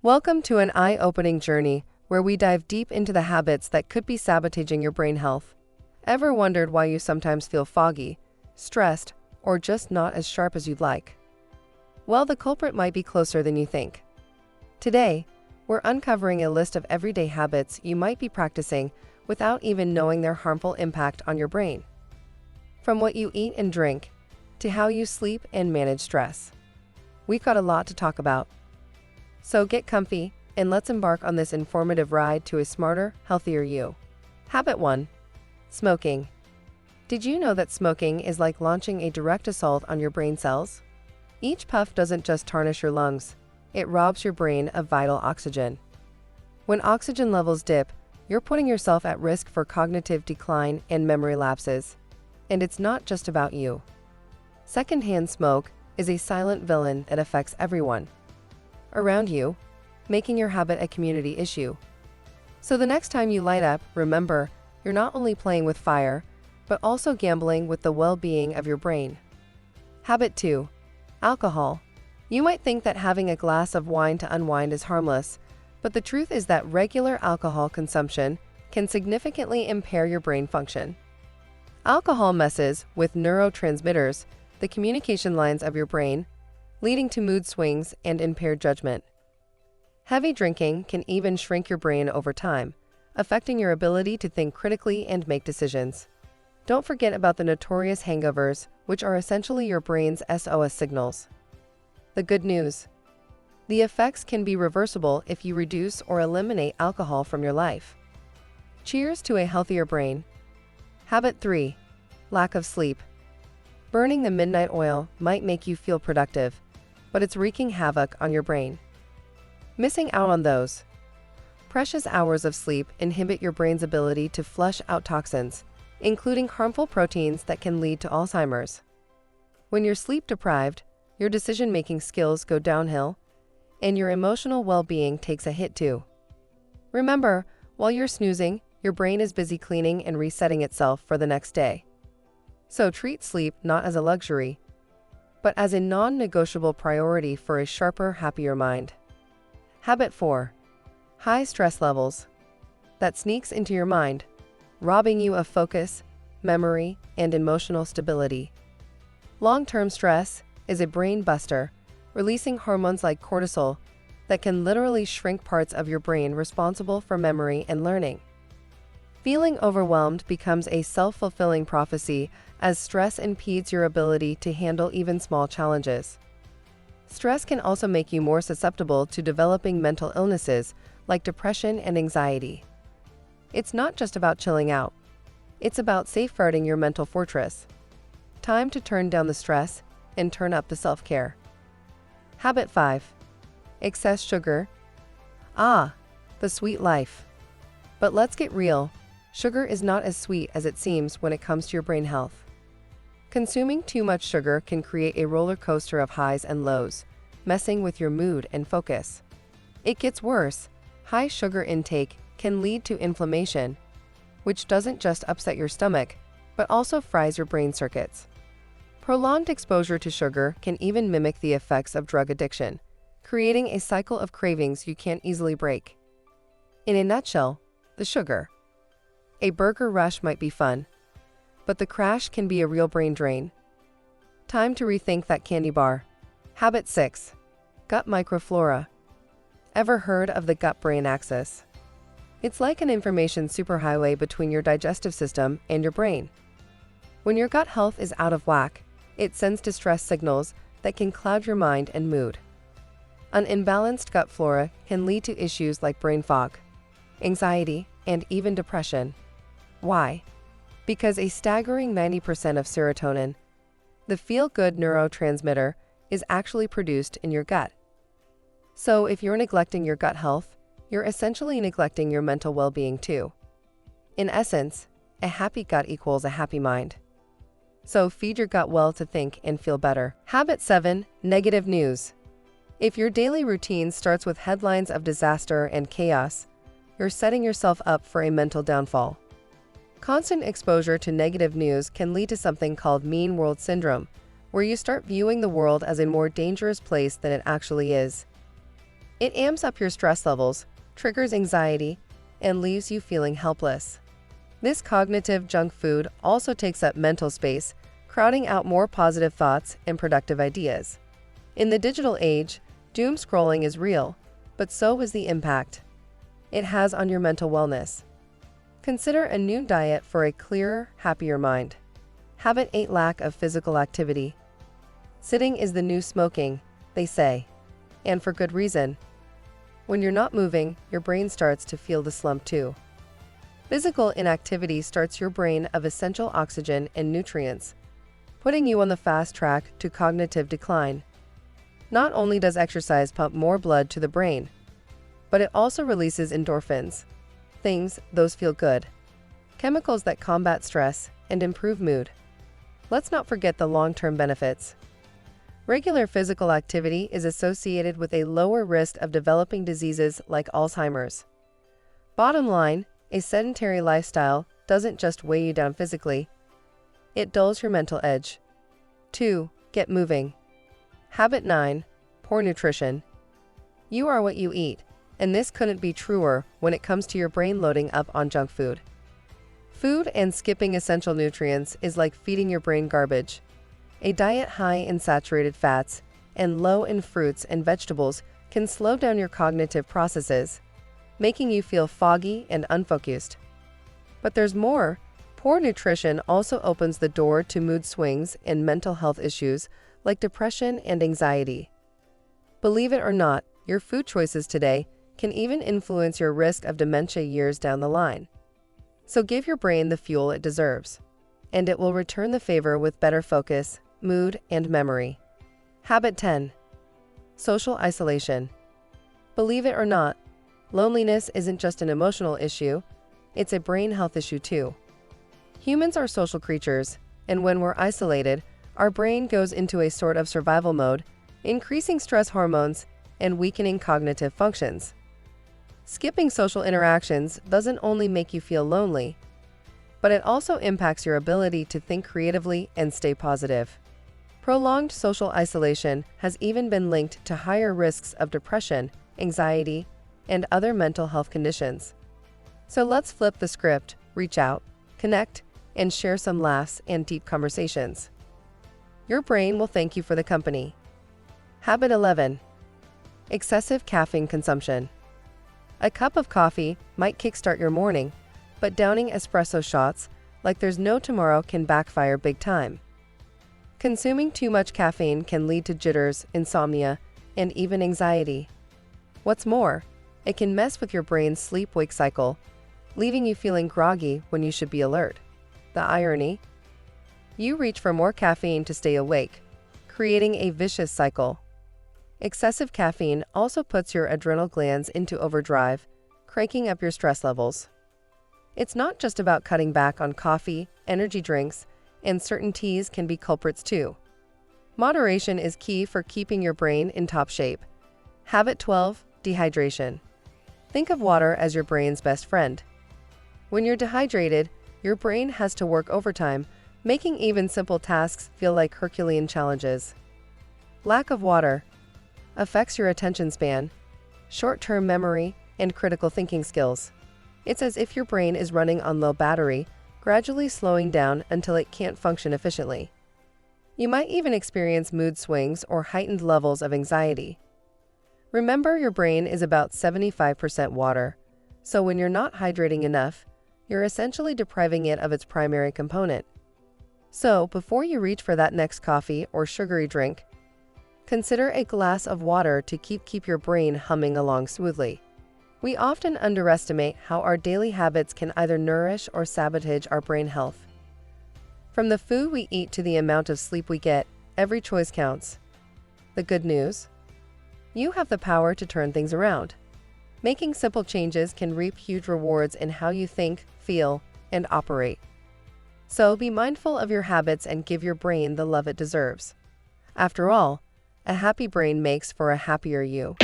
Welcome to an eye-opening journey where we dive deep into the habits that could be sabotaging your brain health. Ever wondered why you sometimes feel foggy, stressed, or just not as sharp as you'd like? Well, the culprit might be closer than you think. Today, we're uncovering a list of everyday habits you might be practicing without even knowing their harmful impact on your brain. From what you eat and drink, to how you sleep and manage stress. We've got a lot to talk about. So get comfy, and let's embark on this informative ride to a smarter, healthier you. Habit 1. Smoking. Did you know that smoking is like launching a direct assault on your brain cells? Each puff doesn't just tarnish your lungs, it robs your brain of vital oxygen. When oxygen levels dip, you're putting yourself at risk for cognitive decline and memory lapses. And it's not just about you. Secondhand smoke is a silent villain that affects everyone around you, making your habit a community issue. So the next time you light up, remember, you're not only playing with fire, but also gambling with the well-being of your brain. Habit 2. Alcohol. You might think that having a glass of wine to unwind is harmless, but the truth is that regular alcohol consumption can significantly impair your brain function. Alcohol messes with neurotransmitters, the communication lines of your brain, leading to mood swings and impaired judgment. Heavy drinking can even shrink your brain over time, affecting your ability to think critically and make decisions. Don't forget about the notorious hangovers, which are essentially your brain's SOS signals. The good news: the effects can be reversible if you reduce or eliminate alcohol from your life. Cheers to a healthier brain. Habit 3. Lack of sleep. Burning the midnight oil might make you feel productive, but it's wreaking havoc on your brain. Missing out on those precious hours of sleep inhibit your brain's ability to flush out toxins, including harmful proteins that can lead to Alzheimer's. When you're sleep deprived, your decision-making skills go downhill, and your emotional well-being takes a hit too. Remember, while you're snoozing, your brain is busy cleaning and resetting itself for the next day. So treat sleep not as a luxury, but as a non-negotiable priority for a sharper, happier mind. Habit 4. High stress levels. That sneaks into your mind, robbing you of focus, memory, and emotional stability. Long-term stress is a brain buster, releasing hormones like cortisol that can literally shrink parts of your brain responsible for memory and learning. Feeling overwhelmed becomes a self-fulfilling prophecy as stress impedes your ability to handle even small challenges. Stress can also make you more susceptible to developing mental illnesses like depression and anxiety. It's not just about chilling out. It's about safeguarding your mental fortress. Time to turn down the stress and turn up the self-care. Habit 5. Excess sugar. The sweet life. But let's get real. Sugar is not as sweet as it seems when it comes to your brain health. Consuming too much sugar can create a roller coaster of highs and lows, messing with your mood and focus. It gets worse. High sugar intake can lead to inflammation, which doesn't just upset your stomach, but also fries your brain circuits. Prolonged exposure to sugar can even mimic the effects of drug addiction, creating a cycle of cravings you can't easily break. In a nutshell, the sugar. A burger rush might be fun, but the crash can be a real brain drain. Time to rethink that candy bar. Habit 6. Gut microflora. Ever heard of the gut-brain axis? It's like an information superhighway between your digestive system and your brain. When your gut health is out of whack, it sends distress signals that can cloud your mind and mood. An imbalanced gut flora can lead to issues like brain fog, anxiety, and even depression. Why? Because a staggering 90% of serotonin, the feel-good neurotransmitter, is actually produced in your gut. So if you're neglecting your gut health, you're essentially neglecting your mental well-being too. In essence, a happy gut equals a happy mind. So feed your gut well to think and feel better. Habit 7. Negative news. If your daily routine starts with headlines of disaster and chaos, you're setting yourself up for a mental downfall. Constant exposure to negative news can lead to something called mean world syndrome, where you start viewing the world as a more dangerous place than it actually is. It amps up your stress levels, triggers anxiety, and leaves you feeling helpless. This cognitive junk food also takes up mental space, crowding out more positive thoughts and productive ideas. In the digital age, doom scrolling is real, but so is the impact it has on your mental wellness. Consider a new diet for a clearer, happier mind. Habit 8: lack of physical activity. Sitting is the new smoking, they say, and for good reason. When you're not moving, your brain starts to feel the slump too. Physical inactivity starts your brain of essential oxygen and nutrients, putting you on the fast track to cognitive decline. Not only does exercise pump more blood to the brain, but it also releases endorphins, those feel good, chemicals that combat stress and improve mood. Let's not forget the long-term benefits. Regular physical activity is associated with a lower risk of developing diseases like Alzheimer's. Bottom line, a sedentary lifestyle doesn't just weigh you down physically, it dulls your mental edge. 2. Get moving. Habit 9: poor nutrition. You are what you eat, and this couldn't be truer when it comes to your brain loading up on junk food. Food and skipping essential nutrients is like feeding your brain garbage. A diet high in saturated fats and low in fruits and vegetables can slow down your cognitive processes, making you feel foggy and unfocused. But there's more. Poor nutrition also opens the door to mood swings and mental health issues like depression and anxiety. Believe it or not, your food choices today can even influence your risk of dementia years down the line. So give your brain the fuel it deserves, and it will return the favor with better focus, mood, and memory. Habit 10: social isolation. Believe it or not, loneliness isn't just an emotional issue, it's a brain health issue too. Humans are social creatures, and when we're isolated, our brain goes into a sort of survival mode, increasing stress hormones and weakening cognitive functions. Skipping social interactions doesn't only make you feel lonely, but it also impacts your ability to think creatively and stay positive. Prolonged social isolation has even been linked to higher risks of depression, anxiety, and other mental health conditions. So let's flip the script, reach out, connect, and share some laughs and deep conversations. Your brain will thank you for the company. Habit 11: excessive caffeine consumption. A cup of coffee might kickstart your morning, but downing espresso shots like there's no tomorrow can backfire big time. Consuming too much caffeine can lead to jitters, insomnia, and even anxiety. What's more, it can mess with your brain's sleep-wake cycle, leaving you feeling groggy when you should be alert. The irony? You reach for more caffeine to stay awake, creating a vicious cycle. Excessive caffeine also puts your adrenal glands into overdrive, cranking up your stress levels. It's not just about cutting back on coffee, energy drinks, and certain teas can be culprits too. Moderation is key for keeping your brain in top shape. Habit 12: dehydration. Think of water as your brain's best friend. When you're dehydrated, your brain has to work overtime, making even simple tasks feel like Herculean challenges. Lack of water affects your attention span, short-term memory, and critical thinking skills. It's as if your brain is running on low battery, gradually slowing down until it can't function efficiently. You might even experience mood swings or heightened levels of anxiety. Remember, your brain is about 75% water, so when you're not hydrating enough, you're essentially depriving it of its primary component. So, before you reach for that next coffee or sugary drink, consider a glass of water to keep your brain humming along smoothly. We often underestimate how our daily habits can either nourish or sabotage our brain health. From the food we eat to the amount of sleep we get, every choice counts. The good news? You have the power to turn things around. Making simple changes can reap huge rewards in how you think, feel, and operate. So be mindful of your habits and give your brain the love it deserves. After all, a happy brain makes for a happier you.